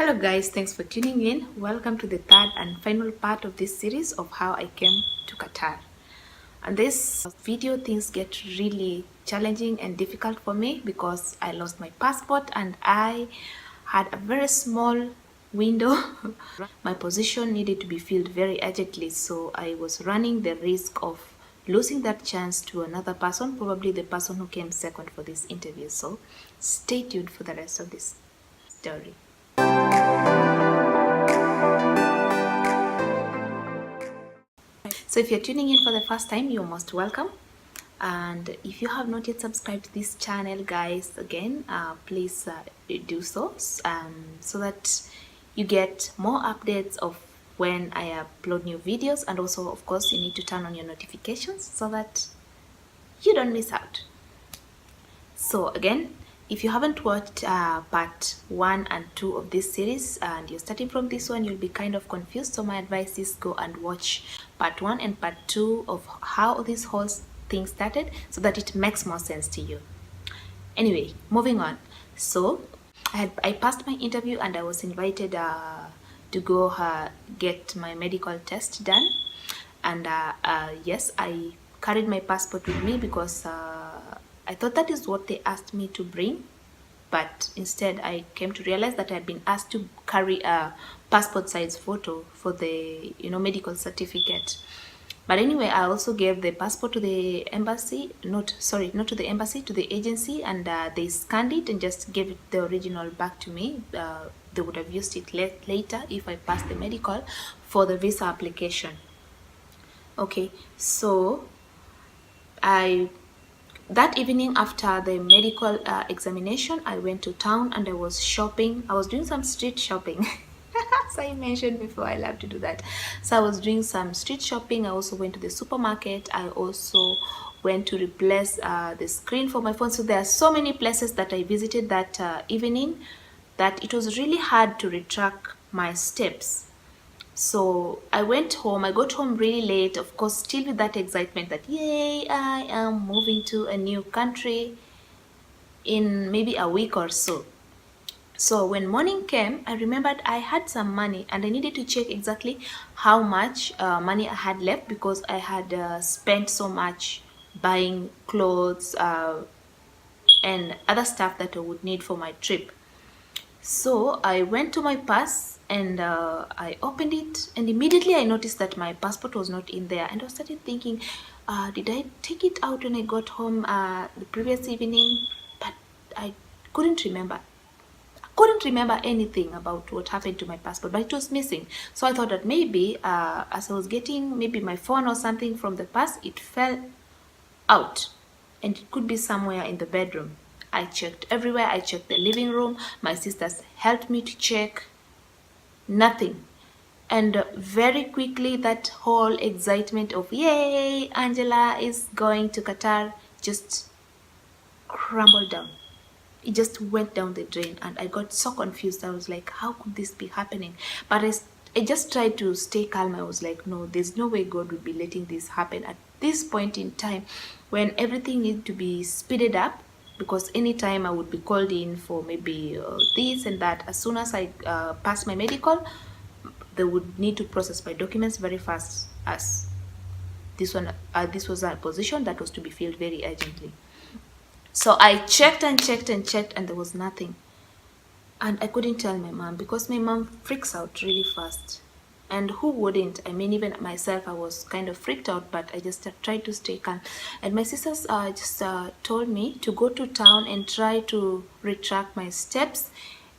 Hello guys, thanks for tuning in. Welcome to the third and final part of this series of how I came to Qatar. And this video, things get really challenging and difficult for me because I lost my passport and I had a very small window. My position needed to be filled very urgently, so I was running the risk of losing that chance to another person, probably the person who came second for this interview. So stay tuned for the rest of this story. So if you're tuning in for the first time, you're most welcome. And if you have not yet subscribed to this channel, guys, again, please do so, so that you get more updates of when I upload new videos. And also, of course, you need to turn on your notifications so that you don't miss out. So again, if you haven't watched part 1 and 2 of this series and you're starting from this one, you'll be kind of confused. So my advice is go and watch part 1 and part 2 of how this whole thing started so that it makes more sense to you. Anyway, moving on. So I passed my interview and I was invited to go get my medical test done. And yes, I carried my passport with me because I thought that is what they asked me to bring, but instead I came to realize that I had been asked to carry a passport size photo for the medical certificate. But anyway, I also gave the passport to the embassy, not to the embassy, to the agency, and they scanned it and just gave it the original back to me. They would have used it later if I passed the medical for the visa application. Okay, so that evening after the medical examination, I went to town and I was shopping. I was doing some street shopping. As I mentioned before, I love to do that. So I was doing some street shopping. I also went to the supermarket. I also went to replace the screen for my phone. So there are so many places that I visited that evening that it was really hard to retrack my steps. So I went home. I got home really late, of course, still with that excitement that yay, I am moving to a new country in maybe a week or so. So when morning came, I remembered I had some money and I needed to check exactly how much money I had left because I had spent so much buying clothes and other stuff that I would need for my trip. So I went to my purse and I opened it, and immediately I noticed that my passport was not in there, and I started thinking, did I take it out when I got home the previous evening? But I couldn't remember. I couldn't remember anything about what happened to my passport, but it was missing. So I thought that maybe as I was getting maybe my phone or something from the purse, it fell out and it could be somewhere in the bedroom. I checked everywhere. I checked the living room. My sisters helped me to check. Nothing. And very quickly that whole excitement of yay, Angela is going to Qatar just crumbled down. It just went down the drain and I got so confused. I was like, how could this be happening? But I just tried to stay calm. I was like, no, there's no way God would be letting this happen at this point in time when everything needs to be speeded up, because anytime I would be called in for maybe this and that. As soon as I pass my medical, they would need to process my documents very fast, as this was a position that was to be filled very urgently. So I checked and checked and checked and there was nothing. And I couldn't tell my mom because my mom freaks out really fast. And who wouldn't? I mean, even myself, I was kind of freaked out, but I just tried to stay calm. And my sisters just told me to go to town and try to retract my steps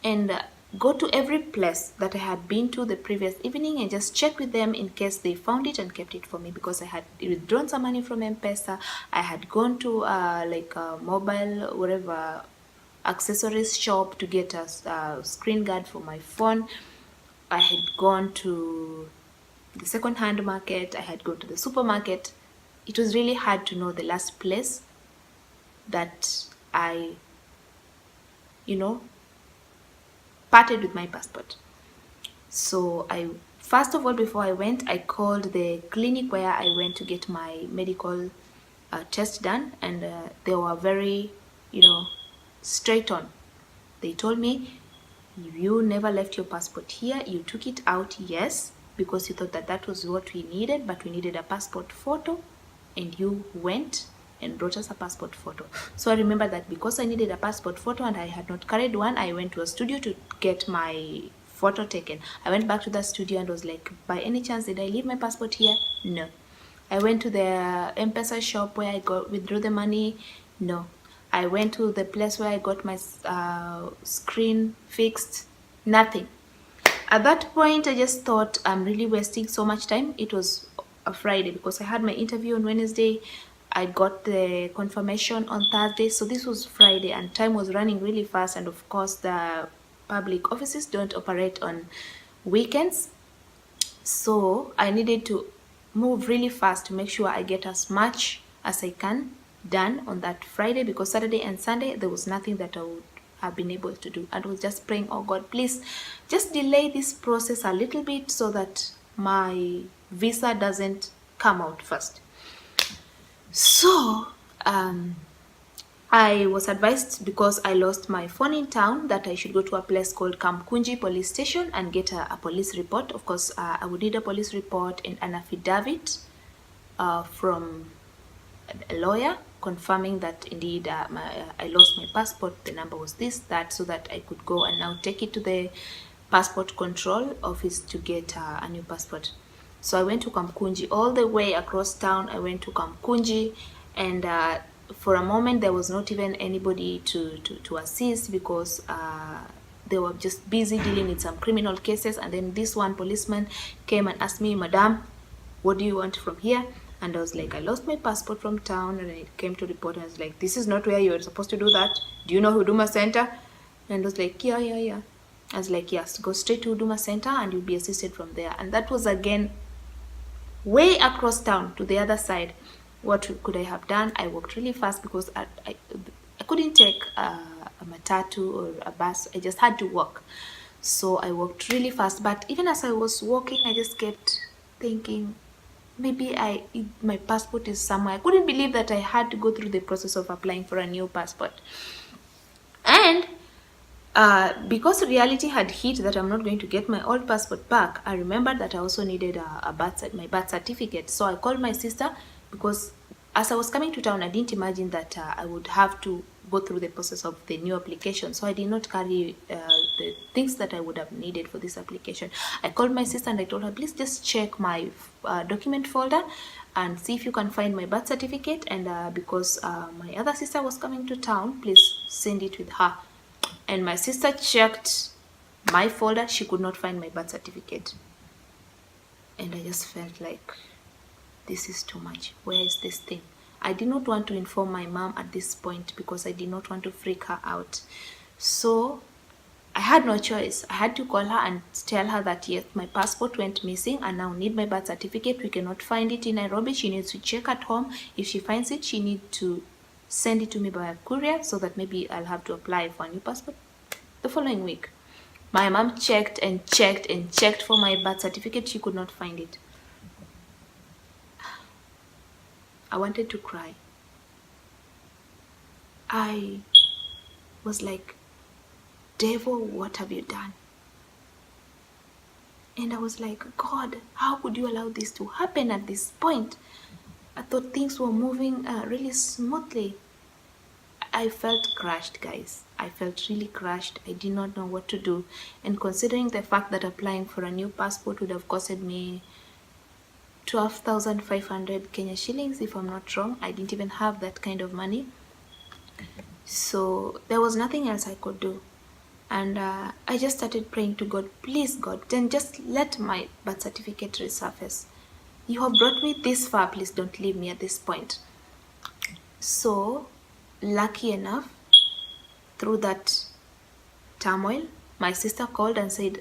and go to every place that I had been to the previous evening and just check with them in case they found it and kept it for me, because I had withdrawn some money from M-Pesa. I had gone to like a mobile, whatever, accessories shop to get a screen guard for my phone. I had gone to the second-hand market. I had gone to the supermarket. It was really hard to know the last place that I, parted with my passport. So first of all, before I went, I called the clinic where I went to get my medical test done, and they were very, straight on. They told me You never left your passport here. You took it out, yes, because you thought that that was what we needed, but we needed a passport photo, and you went and brought us a passport photo. So I remember that because I needed a passport photo and I had not carried one, I went to a studio to get my photo taken. I went back to the studio and was like, by any chance, did I leave my passport here? No. I went to the M-Pesa shop where I withdrew the money. No. I went to the place where I got my screen fixed. Nothing. At that point, I just thought I'm really wasting so much time. It was a Friday because I had my interview on Wednesday. I got the confirmation on Thursday. So this was Friday and time was running really fast. And of course, the public offices don't operate on weekends. So I needed to move really fast to make sure I get as much as I can done on that Friday, because Saturday and Sunday there was nothing that I would have been able to do. I was just praying, oh God, please just delay this process a little bit so that my visa doesn't come out first. So I was advised, because I lost my phone in town, that I should go to a place called Kamkunji police station and get a police report. Of course, I would need a police report and an affidavit from a lawyer confirming that indeed I lost my passport, the number was this, that, so that I could go and now take it to the passport control office to get a new passport. So I went to Kamkunji, all the way across town. I went to Kamkunji, and for a moment there was not even anybody to assist, because they were just busy dealing with some criminal cases. And then this one policeman came and asked me, Madam, what do you want from here? And I was like, I lost my passport from town, and I came to report. And I was like, this is not where you're supposed to do that. Do you know Huduma Center? And I was like, yeah. I was like, yes, go straight to Huduma Center and you'll be assisted from there. And that was again way across town to the other side. What could I have done? I walked really fast because I couldn't take a matatu or a bus. I just had to walk. So I walked really fast. But even as I was walking, I just kept thinking, maybe my passport is somewhere. I couldn't believe that I had to go through the process of applying for a new passport. And because reality had hit that I'm not going to get my old passport back, I remembered that I also needed my birth certificate. So I called my sister, because as I was coming to town, I didn't imagine that I would have to go through the process of the new application. So I did not carry the things that I would have needed for this application. I called my sister and I told her, please just check my document folder and see if you can find my birth certificate. And because my other sister was coming to town, please send it with her. And my sister checked my folder. She could not find my birth certificate. And I just felt like, this is too much. Where is this thing? I did not want to inform my mom at this point because I did not want to freak her out. So I had no choice. I had to call her and tell her that yes, my passport went missing and now need my birth certificate. We cannot find it in Nairobi. She needs to check at home. If she finds it, she needs to send it to me by a courier, so that maybe I'll have to apply for a new passport the following week. My mom checked and checked and checked for my birth certificate. She could not find it. I wanted to cry. I was like, devil, what have you done? And I was like, God, how could you allow this to happen at this point? I thought things were moving really smoothly. I felt crushed, guys. I felt really crushed. I did not know what to do. And considering the fact that applying for a new passport would have costed me 12,500 Kenya shillings, if I'm not wrong. I didn't even have that kind of money. So there was nothing else I could do. And I just started praying to God, please God, then just let my birth certificate resurface. You have brought me this far, please don't leave me at this point. So, lucky enough, through that turmoil, my sister called and said,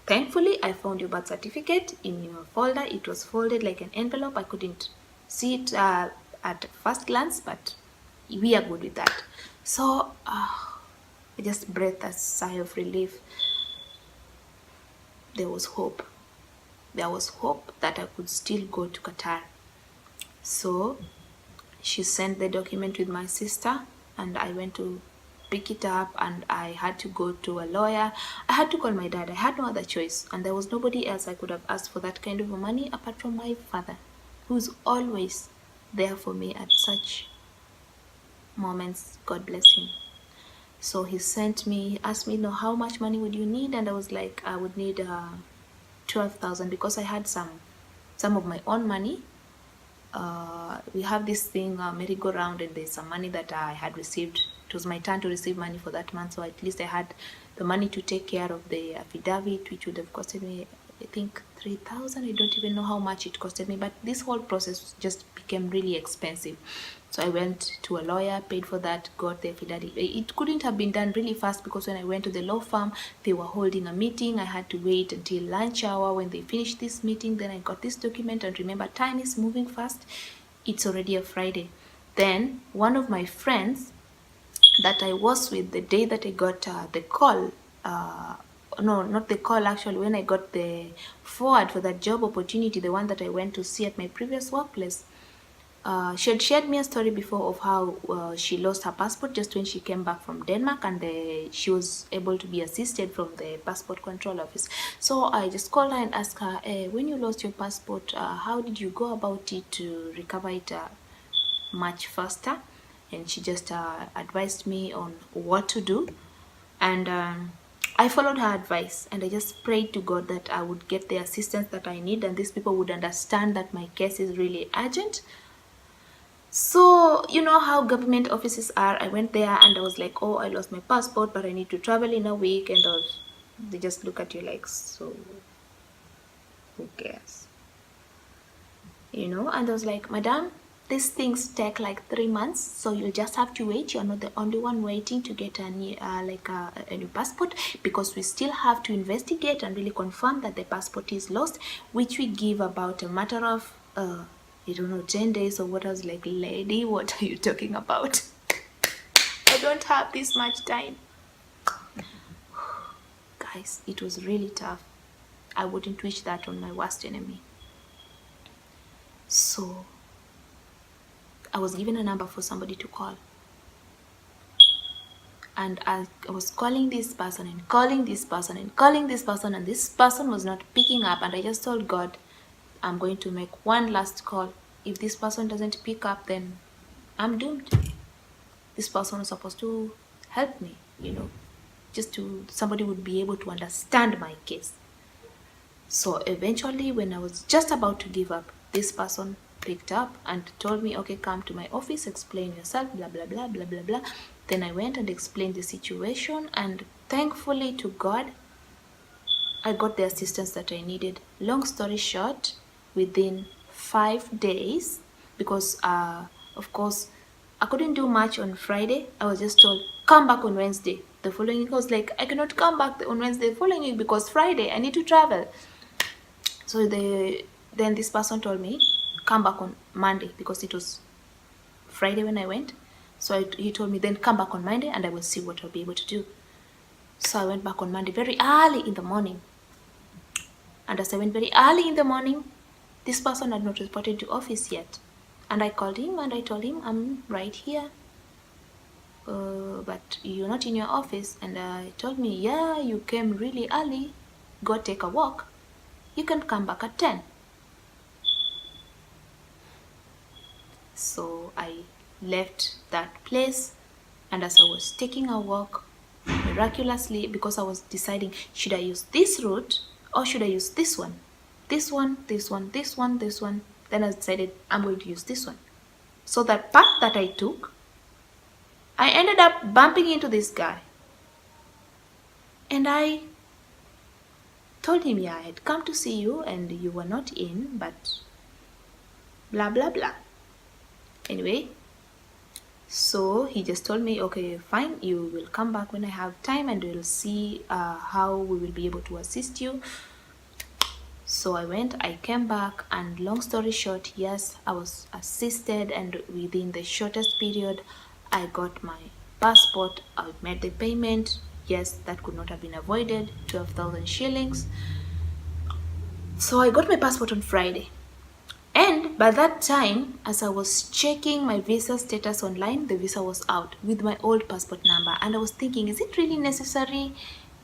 thankfully, I found your birth certificate in your folder. It was folded like an envelope. I couldn't see it at first glance, but we are good with that. So, I just breathed a sigh of relief. There was hope. There was hope that I could still go to Qatar. So she sent the document with my sister, and I went to pick it up, and I had to go to a lawyer. I had to call my dad. I had no other choice, and there was nobody else I could have asked for that kind of money apart from my father, who's always there for me at such moments. God bless him. So he sent me, he asked me, how much money would you need? And I was like, I would need 12,000, because I had some of my own money. We have this thing, merry-go-round, and there's some money that I had received. It was my turn to receive money for that month, so at least I had the money to take care of the affidavit, which would have costed me, I think, 3,000. I don't even know how much it costed me, but this whole process just became really expensive. So I went to a lawyer, paid for that, got the affidavit. It couldn't have been done really fast, because when I went to the law firm, they were holding a meeting. I had to wait until lunch hour. When they finished this meeting, then I got this document. And remember, time is moving fast. It's already a Friday. Then one of my friends that I was with the day that I got the call, no, not the call, actually, when I got the forward for that job opportunity, the one that I went to see at my previous workplace, she had shared me a story before of how she lost her passport just when she came back from Denmark, and she was able to be assisted from the passport control office. So I just called her and asked her, when you lost your passport, how did you go about it to recover it much faster? And she just advised me on what to do, and I followed her advice, and I just prayed to God that I would get the assistance that I need, and these people would understand that my case is really urgent. So you know how government offices are. I went there and I was like, oh, I lost my passport, but I need to travel in a week, and they just look at you like, so who cares, and I was like, madam, these things take like 3 months, so you'll just have to wait. You're not the only one waiting to get a new passport, because we still have to investigate and really confirm that the passport is lost, which we give about a matter of I don't know, 10 days or what. I was like, lady, what are you talking about? I don't have this much time. Guys, it was really tough. I wouldn't wish that on my worst enemy. So I was given a number for somebody to call, and I was calling this person and calling this person and calling this person, and this person was not picking up. And I just told God, I'm going to make one last call. If this person doesn't pick up, then I'm doomed. This person was supposed to help me, just somebody would be able to understand my case. So eventually, when I was just about to give up, this person picked up and told me, okay, come to my office, explain yourself, blah, blah, blah, blah, blah, blah. Then I went and explained the situation, and thankfully to God, I got the assistance that I needed. Long story short, within 5 days, because of course I couldn't do much on Friday, I was just told, come back on Wednesday. The following week I was like, I cannot come back on Wednesday the following week, because Friday I need to travel. So then this person told me, come back on Monday, because it was Friday when I went. So he told me, then come back on Monday and I will see what I'll be able to do. So I went back on Monday very early in the morning, and as I went very early in the morning, this person had not reported to office yet. And I called him and I told him, I'm right here, but you're not in your office. And he told me, yeah, you came really early, go take a walk, you can come back at 10. So I left that place, and as I was taking a walk, miraculously, because I was deciding, should I use this route or should I use this one? This one, this one, this one, this one. Then I decided I'm going to use this one. So that path that I took, I ended up bumping into this guy. And I told him, yeah, I had come to see you and you were not in, but blah, blah, blah. Anyway, so he just told me, okay, fine, you will come back when I have time and we'll see how we will be able to assist you. So I went, I came back, and long story short, yes, I was assisted, and within the shortest period, I got my passport. I made the payment. Yes, that could not have been avoided, 12,000 shillings. So I got my passport on Friday. And by that time, as I was checking my visa status online, the visa was out with my old passport number. And I was thinking, is it really necessary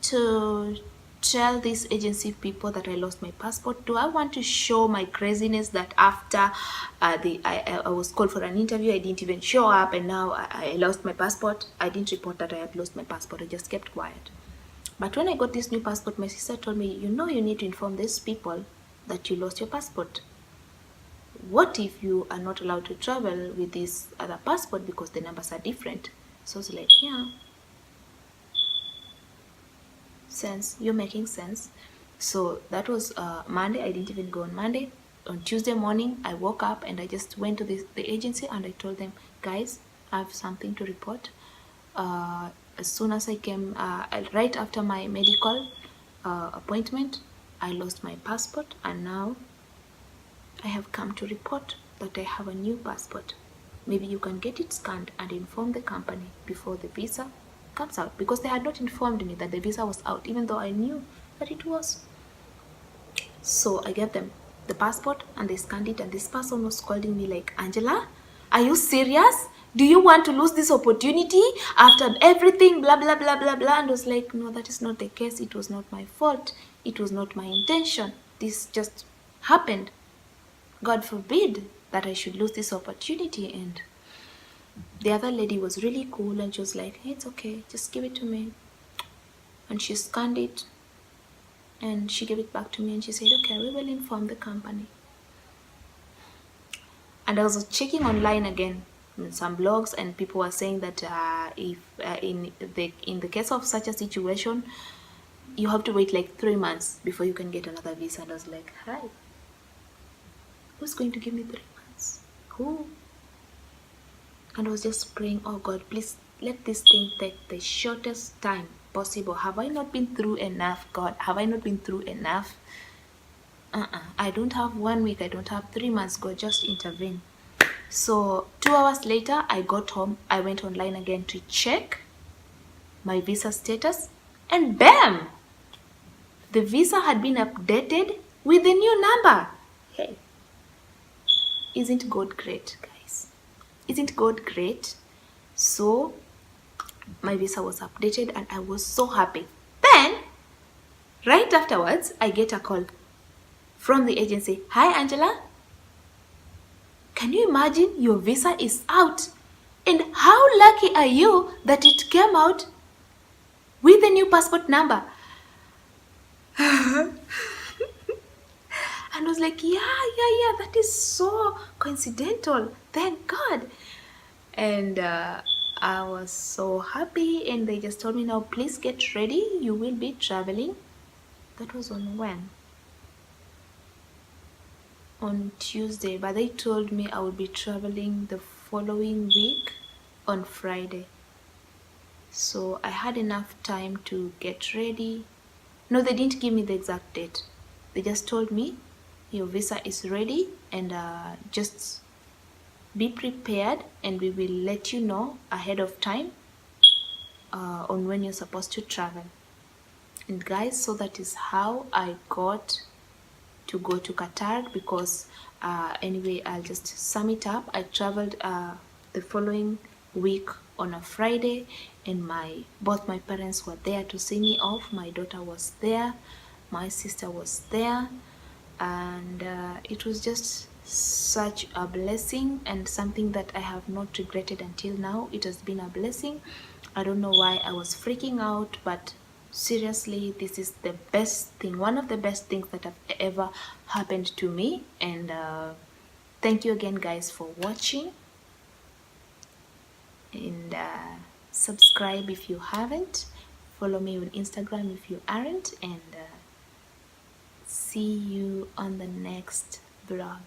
to tell these agency people that I lost my passport? Do I want to show my craziness that after I was called for an interview, I didn't even show up, and now I lost my passport? I didn't report that I had lost my passport. I just kept quiet. But when I got this new passport, my sister told me, you know, you need to inform these people that you lost your passport. What if you are not allowed to travel with this other passport because the numbers are different? So it's like, yeah, sense, you're making sense. So that was Monday. I didn't even go on Monday. On Tuesday morning, I woke up and I just went to the agency and I told them, guys, I have something to report. As soon as I came, right after my medical appointment, I lost my passport, and now I have come to report that I have a new passport. Maybe you can get it scanned and inform the company before the visa comes out, because they had not informed me that the visa was out, even though I knew that it was. So I gave them the passport and they scanned it, and this person was calling me like, Angela, are you serious? Do you want to lose this opportunity after everything, blah, blah, blah, blah, blah? And I was like, no, that is not the case. It was not my fault. It was not my intention. This just happened. God forbid that I should lose this opportunity. And the other lady was really cool and she was like, hey, it's okay, just give it to me. And she scanned it and she gave it back to me and she said, okay, we will inform the company. And I was checking online again in some blogs, and people were saying that if in the case of such a situation, you have to wait like 3 months before you can get another visa. And I was like, hi, who's going to give me 3 months? Who? And I was just praying, oh God, please let this thing take the shortest time possible. Have I not been through enough, God? Have I not been through enough? I don't have 1 week. I don't have 3 months. God, just intervene. So 2 hours later, I got home. I went online again to check my visa status, and bam! The visa had been updated with the new number. Hey, isn't God great, guys? Isn't God great? So my visa was updated and I was so happy. Then, right afterwards, I get a call from the agency. Hi, Angela. Can you imagine your visa is out? And how lucky are you that it came out with the new passport number? And I was like, yeah, that is so coincidental. Thank God. And I was so happy, and they just told me, now please get ready, you will be traveling. That was on when? On Tuesday, but they told me I would be traveling the following week on Friday. So I had enough time to get ready. No, they didn't give me the exact date. They just told me your visa is ready, and just be prepared, and we will let you know ahead of time on when you're supposed to travel. And guys, so that is how I got to go to Qatar, because anyway, I'll just sum it up. I traveled the following week on a Friday, and both my parents were there to see me off. My daughter was there, my sister was there, and it was just such a blessing, and something that I have not regretted until now. It has been a blessing. I don't know why I was freaking out, but seriously, this is the best thing, one of the best things that have ever happened to me. And thank you again, guys, for watching, and subscribe if you haven't, follow me on Instagram if you aren't, and see you on the next vlog.